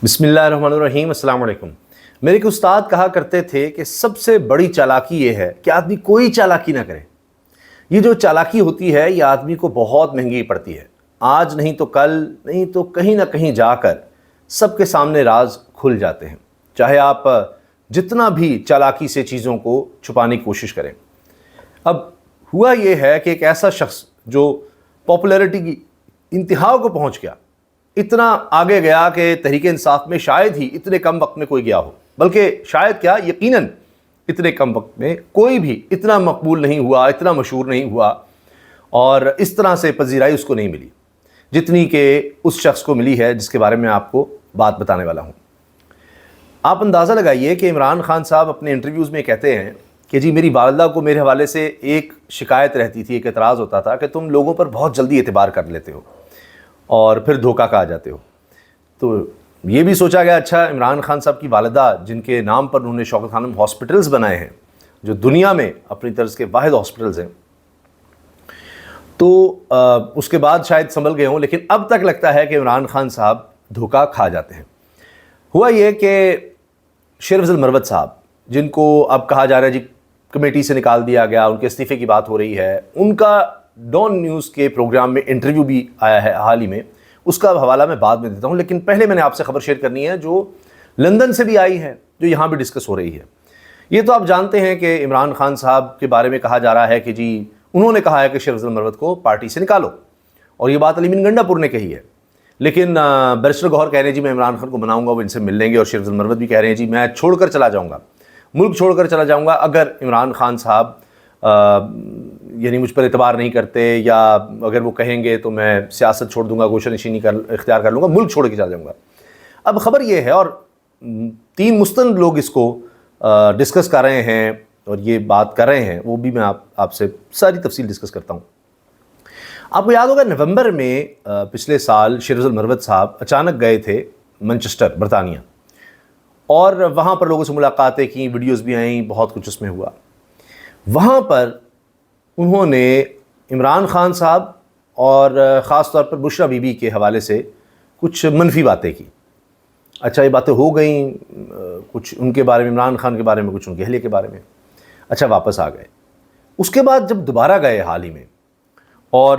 بسم اللہ الرحمن الرحیم۔ السلام علیکم۔ میرے ایک استاد کہا کرتے تھے کہ سب سے بڑی چالاکی یہ ہے کہ آدمی کوئی چالاکی نہ کرے۔ یہ جو چالاکی ہوتی ہے یہ آدمی کو بہت مہنگی پڑتی ہے، آج نہیں تو کل، نہیں تو کہیں نہ کہیں جا کر سب کے سامنے راز کھل جاتے ہیں، چاہے آپ جتنا بھی چالاکی سے چیزوں کو چھپانے کی کوشش کریں۔ اب ہوا یہ ہے کہ ایک ایسا شخص جو پاپولیرٹی کی انتہا کو پہنچ گیا، اتنا آگے گیا کہ تحریک انصاف میں شاید ہی اتنے کم وقت میں کوئی گیا ہو، بلکہ شاید کیا یقیناً اتنے کم وقت میں کوئی بھی اتنا مقبول نہیں ہوا، اتنا مشہور نہیں ہوا، اور اس طرح سے پذیرائی اس کو نہیں ملی جتنی کہ اس شخص کو ملی ہے جس کے بارے میں آپ کو بات بتانے والا ہوں۔ آپ اندازہ لگائیے کہ عمران خان صاحب اپنے انٹرویوز میں کہتے ہیں کہ جی میری والدہ کو میرے حوالے سے ایک شکایت رہتی تھی، ایک اعتراض ہوتا تھا کہ تم لوگوں پر بہت جلدی اعتبار کر لیتے ہو اور پھر دھوکہ کھا جاتے ہو۔ تو یہ بھی سوچا گیا اچھا عمران خان صاحب کی والدہ جن کے نام پر انہوں نے شوکت خانم ہاسپٹلز بنائے ہیں جو دنیا میں اپنی طرز کے واحد ہاسپٹلز ہیں، تو اس کے بعد شاید سنبھل گئے ہوں، لیکن اب تک لگتا ہے کہ عمران خان صاحب دھوکہ کھا جاتے ہیں۔ ہوا یہ کہ شیر افضل مروت صاحب جن کو اب کہا جا رہا ہے جی کمیٹی سے نکال دیا گیا، ان کے استعفے کی بات ہو رہی ہے، ان کا ڈان نیوز کے پروگرام میں انٹرویو بھی آیا ہے حال ہی میں، اس کا حوالہ میں بعد میں دیتا ہوں، لیکن پہلے میں نے آپ سے خبر شیئر کرنی ہے جو لندن سے بھی آئی ہے، جو یہاں بھی ڈسکس ہو رہی ہے۔ یہ تو آپ جانتے ہیں کہ عمران خان صاحب کے بارے میں کہا جا رہا ہے کہ جی انہوں نے کہا ہے کہ شیر افضل مروت کو پارٹی سے نکالو، اور یہ بات علی مین گنڈا پور نے کہی ہے، لیکن بیرسٹر گوہر کہہ رہے ہیں جی میں عمران خان کو مناؤں گا، وہ ان سے مل لیں گے، اور شیر افضل مروت بھی کہہ رہے ہیں جی میں چھوڑ کر چلا جاؤں گا، ملک چھوڑ کر چلا جاؤں گا اگر عمران خان صاحب یعنی مجھ پر اعتبار نہیں کرتے، یا اگر وہ کہیں گے تو میں سیاست چھوڑ دوں گا، گوشہ نشینی اختیار کر لوں گا، ملک چھوڑ کے چلا جاؤں گا۔ اب خبر یہ ہے، اور 3 مستند لوگ اس کو ڈسکس کر رہے ہیں اور یہ بات کر رہے ہیں، وہ بھی میں آپ سے ساری تفصیل ڈسکس کرتا ہوں۔ آپ کو یاد ہوگا نومبر میں پچھلے سال شیر افضل مروت صاحب اچانک گئے تھے مانچسٹر برطانیہ، اور وہاں پر لوگوں سے ملاقاتیں کی، ویڈیوز بھی آئیں، بہت کچھ اس میں ہوا۔ وہاں پر انہوں نے عمران خان صاحب اور خاص طور پر بشریٰ بی بی کے حوالے سے کچھ منفی باتیں کی۔ اچھا یہ باتیں ہو گئیں، کچھ ان کے بارے میں، عمران خان کے بارے میں، کچھ ان کے اہلیہ کے بارے میں، اچھا واپس آ گئے۔ اس کے بعد جب دوبارہ گئے حال ہی میں اور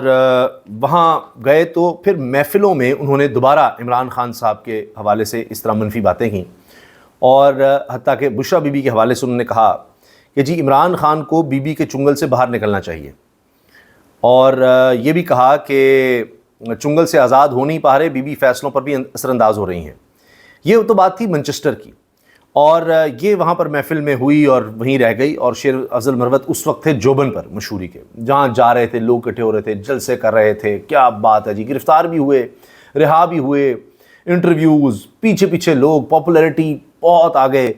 وہاں گئے تو پھر محفلوں میں انہوں نے دوبارہ عمران خان صاحب کے حوالے سے اس طرح منفی باتیں کیں، اور حتیٰ کہ بشریٰ بی بی کے حوالے سے انہوں نے کہا کہ جی عمران خان کو بی بی کے چنگل سے باہر نکلنا چاہیے، اور یہ بھی کہا کہ چنگل سے آزاد ہو نہیں پا رہے، بی بی فیصلوں پر بھی اثر انداز ہو رہی ہیں۔ یہ تو بات تھی مانچسٹر کی، اور یہ وہاں پر محفل میں ہوئی اور وہیں رہ گئی، اور شیر افضل مروت اس وقت تھے جوبن پر مشہوری کے، جہاں جا رہے تھے لوگ اکٹھے ہو رہے تھے، جلسے کر رہے تھے، کیا بات ہے جی، گرفتار بھی ہوئے، رہا بھی ہوئے، انٹرویوز، پیچھے پیچھے لوگ، پاپولیرٹی بہت آگے،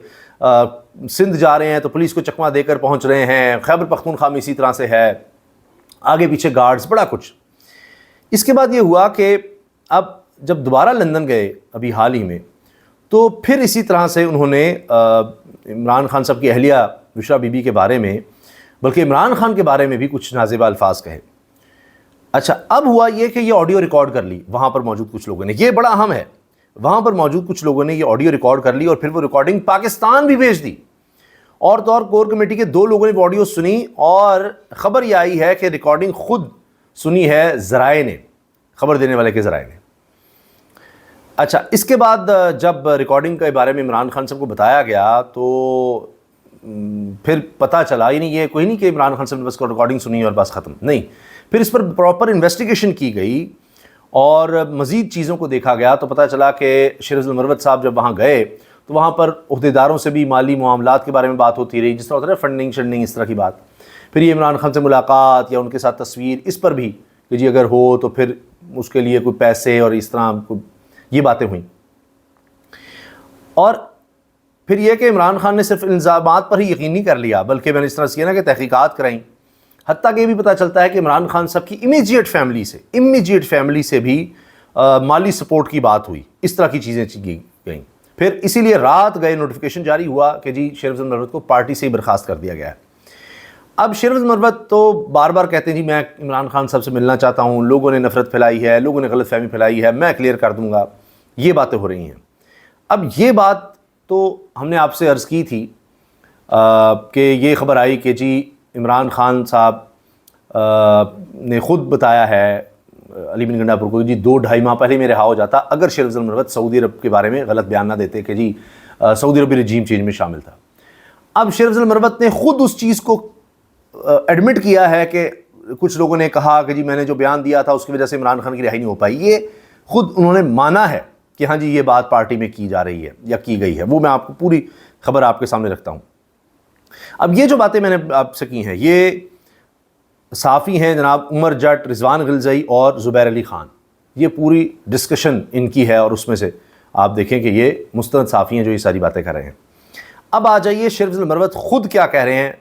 سندھ جا رہے ہیں تو پولیس کو چکمہ دے کر پہنچ رہے ہیں، خیبر پختونخوا میں اسی طرح سے ہے، آگے پیچھے گارڈز، بڑا کچھ۔ اس کے بعد یہ ہوا کہ اب جب دوبارہ لندن گئے ابھی حال ہی میں، تو پھر اسی طرح سے انہوں نے عمران خان صاحب کی اہلیہ بشریٰ بی بی کے بارے میں، بلکہ عمران خان کے بارے میں بھی کچھ نازیبا الفاظ کہے۔ اچھا اب ہوا یہ کہ یہ آڈیو ریکارڈ کر لی وہاں پر موجود کچھ لوگوں نے، یہ بڑا اہم ہے، وہاں پر موجود کچھ لوگوں نے یہ آڈیو ریکارڈ کر لی اور پھر وہ ریکارڈنگ پاکستان بھی بھیج دی، اور تو اور کور کمیٹی کے 2 لوگوں نے وہ آڈیو سنی، اور خبر یہ آئی ہے کہ ریکارڈنگ خود سنی ہے ذرائع نے، خبر دینے والے کے ذرائع نے۔ اچھا اس کے بعد جب ریکارڈنگ کے بارے میں عمران خان صاحب کو بتایا گیا تو پھر پتہ چلا، یعنی یہ کوئی نہیں کہ عمران خان صاحب نے بس کو ریکارڈنگ سنی اور بس ختم، نہیں، پھر اس پر پراپر انویسٹیگیشن کی گئی اور مزید چیزوں کو دیکھا گیا، تو پتہ چلا کہ شیر افضل مروت صاحب جب وہاں گئے تو وہاں پر عہدیداروں سے بھی مالی معاملات کے بارے میں بات ہوتی رہی، جس طرح ہوتا ہے فنڈنگ شنڈنگ اس طرح کی بات، پھر یہ عمران خان سے ملاقات یا ان کے ساتھ تصویر، اس پر بھی کہ جی اگر ہو تو پھر اس کے لیے کوئی پیسے اور اس طرح یہ باتیں ہوئیں۔ اور پھر یہ کہ عمران خان نے صرف الزامات پر ہی یقین نہیں کر لیا، بلکہ میں نے اس طرح سے کیا نا کہ تحقیقات کرائیں، حتیٰ کہ یہ بھی پتہ چلتا ہے کہ عمران خان صاحب کی امیجیٹ فیملی سے بھی مالی سپورٹ کی بات ہوئی، اس طرح کی چیزیں کی گئیں۔ پھر اسی لیے رات گئے نوٹیفیکیشن جاری ہوا کہ جی شیر افضل مروت کو پارٹی سے ہی برخاست کر دیا گیا ہے۔ اب شیر افضل مروت تو بار بار کہتے ہیں جی میں عمران خان صاحب سے ملنا چاہتا ہوں، لوگوں نے نفرت پھیلائی ہے، لوگوں نے غلط فہمی پھیلائی ہے، میں کلیئر کر دوں گا، یہ باتیں ہو رہی ہیں۔ اب یہ بات تو ہم نے آپ سے عرض کی تھی کہ یہ خبر آئی کہ جی عمران خان صاحب نے خود بتایا ہے علی بن گنڈا پور کو، جی 2-2.5 ماہ پہلے میں رہا ہو جاتا اگر شیخ افضل المروت سعودی عرب کے بارے میں غلط بیان نہ دیتے کہ جی سعودی عربی رجیم چینج میں شامل تھا۔ اب شیخ افضل المروت نے خود اس چیز کو ایڈمٹ کیا ہے کہ کچھ لوگوں نے کہا کہ جی میں نے جو بیان دیا تھا اس کی وجہ سے عمران خان کی رہائی نہیں ہو پائی، یہ خود انہوں نے مانا ہے کہ ہاں جی یہ بات پارٹی میں کی جا رہی ہے یا کی گئی ہے، وہ میں آپ کو پوری خبر آپ کے سامنے رکھتا ہوں۔ اب یہ جو باتیں میں نے آپ سے کی ہیں، یہ صحافی ہیں جناب عمر جٹ، رضوان غلزئی اور زبیر علی خان، یہ پوری ڈسکشن ان کی ہے اور اس میں سے آپ دیکھیں کہ یہ مستند صحافی ہیں جو یہ ساری باتیں کر رہے ہیں۔ اب آ جائیے شیخ افضل المروت خود کیا کہہ رہے ہیں،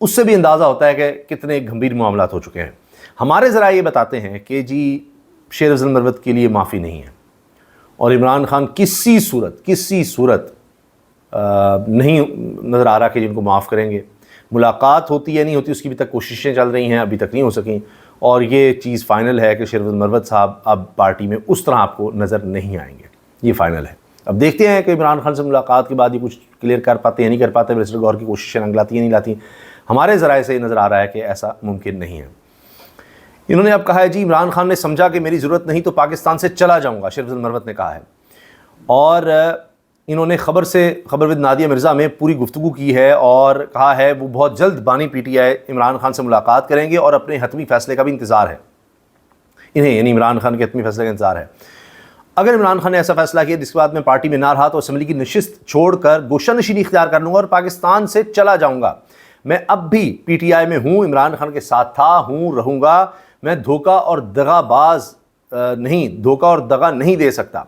اس سے بھی اندازہ ہوتا ہے کہ کتنے گھمبیر معاملات ہو چکے ہیں۔ ہمارے ذرائع یہ بتاتے ہیں کہ جی شیخ افضل المروت کے لیے معافی نہیں ہے اور عمران خان کسی صورت نہیں نظر آ رہا کہ جن کو معاف کریں گے۔ ملاقات ہوتی ہے نہیں ہوتی اس کی بھی تک کوششیں چل رہی ہیں، ابھی تک نہیں ہو سکیں، اور یہ چیز فائنل ہے کہ شیخ افضل المروت صاحب اب پارٹی میں اس طرح آپ کو نظر نہیں آئیں گے، یہ فائنل ہے۔ اب دیکھتے ہیں کہ عمران خان سے ملاقات کے بعد یہ کچھ کلیئر کر پاتے ہیں نہیں کر پاتے، برسٹر گور کی کوششیں رنگ لاتی ہیں نہیں لاتی۔ ہمارے ذرائع سے یہ نظر آ رہا ہے کہ ایسا ممکن نہیں ہے۔ انہوں نے اب کہا ہے جی عمران خان نے سمجھا کہ میری ضرورت نہیں تو پاکستان سے چلا جاؤں گا، شیخ افضل المروت نے کہا ہے، اور انہوں نے خبر ود نادیہ مرزا میں پوری گفتگو کی ہے اور کہا ہے وہ بہت جلد بانی P T I Imran Khan سے ملاقات کریں گے اور اپنے حتمی فیصلے کا بھی انتظار ہے انہیں، یعنی عمران خان کے حتمی فیصلے کا انتظار ہے۔ اگر عمران خان نے ایسا فیصلہ کیا جس کے بعد میں پارٹی میں نہ رہا تو اسمبلی کی نشست چھوڑ کر گوشہ نشینی اختیار کر لوں گا اور پاکستان سے چلا جاؤں گا۔ میں اب بھی پی ٹی آئی میں ہوں، عمران خان کے ساتھ تھا، ہوں، رہوں گا۔ میں دھوکہ اور دغا نہیں دے سکتا۔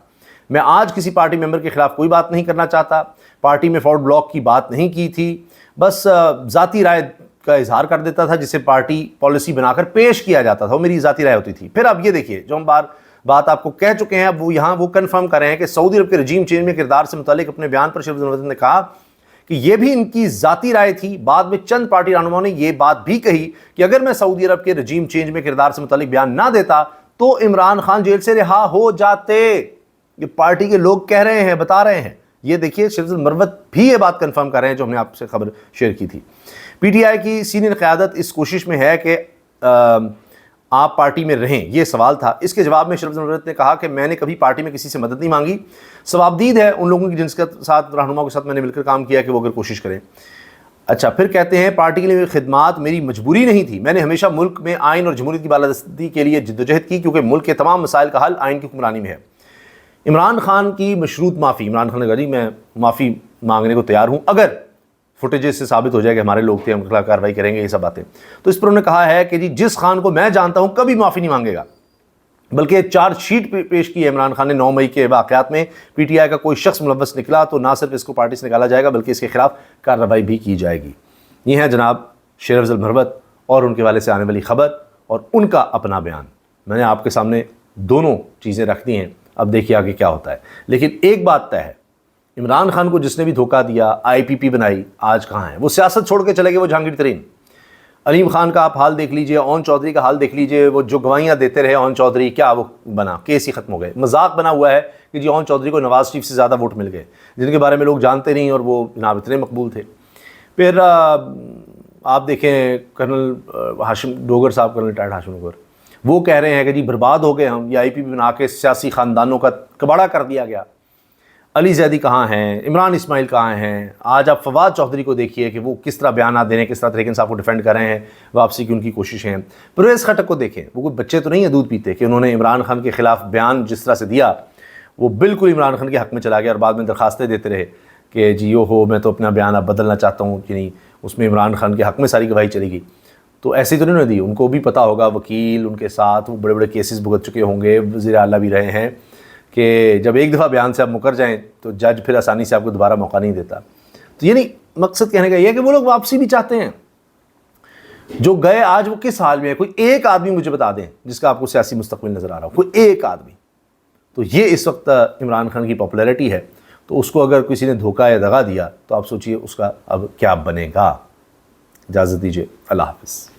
میں آج کسی پارٹی ممبر کے خلاف کوئی بات نہیں کرنا چاہتا، پارٹی میں فارورڈ بلاک کی بات نہیں کی تھی، بس ذاتی رائے کا اظہار کر دیتا تھا جسے پارٹی پالیسی بنا کر پیش کیا جاتا تھا، وہ میری ذاتی رائے ہوتی تھی۔ پھر اب یہ دیکھیے جو ہم بات آپ کو کہہ چکے ہیں، اب وہ یہاں وہ کنفرم کر رہے ہیں کہ سعودی عرب کے رجیم چینج میں کردار سے متعلق اپنے بیان پر شیخ افضل المروت نے کہا کہ یہ بھی ان کی ذاتی رائے تھی۔ بعد میں چند پارٹی رہنماؤں نے یہ بات بھی کہی کہ اگر میں سعودی عرب کے رجیم چینج میں کردار سے متعلق بیان نہ دیتا تو عمران خان جیل سے رہا ہو جاتے۔ یہ پارٹی کے لوگ کہہ رہے ہیں، بتا رہے ہیں۔ یہ دیکھیے شیخ افضل المروت بھی یہ بات کنفرم کر رہے ہیں جو ہم نے آپ سے خبر شیئر کی تھی۔ پی ٹی آئی کی سینئر قیادت اس کوشش میں ہے کہ آپ پارٹی میں رہیں، یہ سوال تھا۔ اس کے جواب میں شیخ افضل المروت نے کہا کہ میں نے کبھی پارٹی میں کسی سے مدد نہیں مانگی، ثوابدید ہے ان لوگوں کی جن کے ساتھ رہنماؤں کے ساتھ میں نے مل کر کام کیا کہ وہ اگر کوشش کریں۔ اچھا پھر کہتے ہیں پارٹی کے لیے خدمات میری مجبوری نہیں تھی، میں نے ہمیشہ ملک میں آئین اور جمہوریت کی بالادستی کے لیے جدوجہد کی کیونکہ ملک کے تمام مسائل کا حل آئین کی حکمرانی میں ہے۔ عمران خان کی مشروط معافی، عمران خان نے کہا جی میں معافی مانگنے کو تیار ہوں اگر فوٹیجز سے ثابت ہو جائے کہ ہمارے لوگ تھے، ہم خلاف کارروائی کریں گے، یہ سب باتیں۔ تو اس پر انہوں نے کہا ہے کہ جی جس خان کو میں جانتا ہوں کبھی معافی نہیں مانگے گا، بلکہ چارج شیٹ پیش کی ہے عمران خان نے 9 مئی کے واقعات میں پی ٹی آئی کا کوئی شخص ملوث نکلا تو نہ صرف اس کو پارٹی سے نکالا جائے گا بلکہ اس کے خلاف کارروائی بھی کی جائے گی۔ یہ ہے جناب شیخ افضل المروت اور ان کے والے سے آنے والی خبر اور ان کا اپنا بیان۔ میں نے آپ کے سامنے دونوں چیزیں رکھ دی ہیں، اب دیکھیے آگے کیا ہوتا ہے۔ لیکن ایک بات طے ہے، عمران خان کو جس نے بھی دھوکہ دیا، آئی پی پی بنائی، آج کہاں ہے؟ وہ سیاست چھوڑ کے چلے گئے، وہ جہانگیر ترین۔ علیم خان کا آپ حال دیکھ لیجئے، اون چودھری کا حال دیکھ لیجئے، وہ جو گواہیاں دیتے رہے اون چودھری، کیا وہ بنا؟ کیس ہی ختم ہو گئے۔ مذاق بنا ہوا ہے کہ جی اون چودھری کو نواز شریف سے زیادہ ووٹ مل گئے جن کے بارے میں لوگ جانتے نہیں اور وہ جناب اتنے مقبول تھے۔ پھر آپ دیکھیں کرنل ہاشم ڈوگر صاحب، کرنل ریٹائرڈ ہاشم ڈوگر، وہ کہہ رہے ہیں کہ جی برباد ہو گئے ہم، یہ آئی پی پی بنا کے سیاسی خاندانوں کا کباڑہ کر دیا گیا۔ علی زیدی کہاں ہیں؟ عمران اسماعیل کہاں ہیں؟ آج آپ فواد چودھری کو دیکھیے کہ وہ کس طرح بیانات دے رہے ہیں، کس طرح طریق انصاف کو ڈیفینڈ کر رہے ہیں، واپسی کی ان کی کوششیں ہیں۔ پرویز خٹک کو دیکھیں، وہ کوئی بچے تو نہیں ہیں دودھ پیتے کہ انہوں نے عمران خان کے خلاف بیان جس طرح سے دیا وہ بالکل عمران خان کے حق میں چلا گیا اور بعد میں درخواستیں دیتے رہے کہ جی میں تو اپنا بیان اب بدلنا چاہتا ہوں، کہ نہیں اس میں عمران خان کے حق میں ساری گواہی چلی گئی۔ تو ایسی تو نہیں دی، ان کو بھی پتہ ہوگا، وکیل ان کے ساتھ وہ بڑے بڑے کیسز بھگت چکے ہوں گے، وزیر اعلیٰ بھی رہے ہیں، کہ جب ایک دفعہ بیان سے آپ مکر جائیں تو جج پھر آسانی سے آپ کو دوبارہ موقع نہیں دیتا۔ تو یعنی مقصد کہنے کا یہ ہے کہ وہ لوگ واپسی بھی چاہتے ہیں جو گئے، آج وہ کس حال میں ہے؟ کوئی ایک آدمی مجھے بتا دیں جس کا آپ کو سیاسی مستقبل نظر آ رہا ہو، کوئی ایک آدمی۔ تو یہ اس وقت عمران خان کی پاپولیرٹی ہے، تو اس کو اگر کسی نے دھوکہ یا دغا دیا تو آپ سوچئے اس کا اب کیا بنے گا۔ اجازت دیجیے، اللہ حافظ۔